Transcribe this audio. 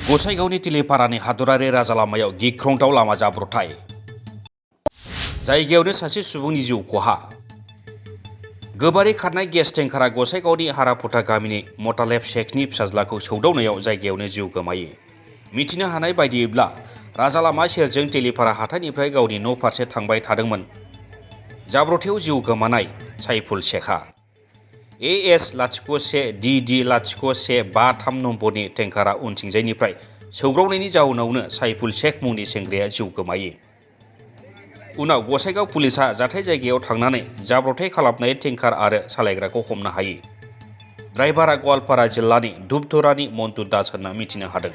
गसाइगावनि तिलिपारानि हादरारि राजालामायाव गिख्रंथाव लामा जाब्रबथाय। जायगायावनो सासे सुबुंनि जिउ खहा। गोबारै खारनाय गेस टेंकारा गसाइगावनि हाराफुटा गामिनि मतालेब शेखनि फिसाज्लाखौ सौदावनायाव जायगायावनो जिउ गोमायो। मिथिनो हानाय बायदियैब्ला राजालामा सेरजों तिलिपारा हाथाइनिफ्राय गावनि न' फारसे थांबाय थादोंमोन जाब्रबथायाव जिउ गोमानाय साइफुल शेखआ। AS-01DD-0153 नम्बरनि टेंकारा उनथिंजायनिफ्राय सौग्रावनायनि जाउनावनो साइफुल शेख मुंनि सेंग्राया जिउ गोमायो। उनाव गसाइगाव पुलिसआ जाथाय जायगायाव थांनानै जाब्रबथाय खालामनाय टेंकार आरो सालायग्राखौ हमनो हायो। ड्राइभारा गवालपारा जिल्लानि धुपधरानि मन्टु दास होनना मिथिनो हादों।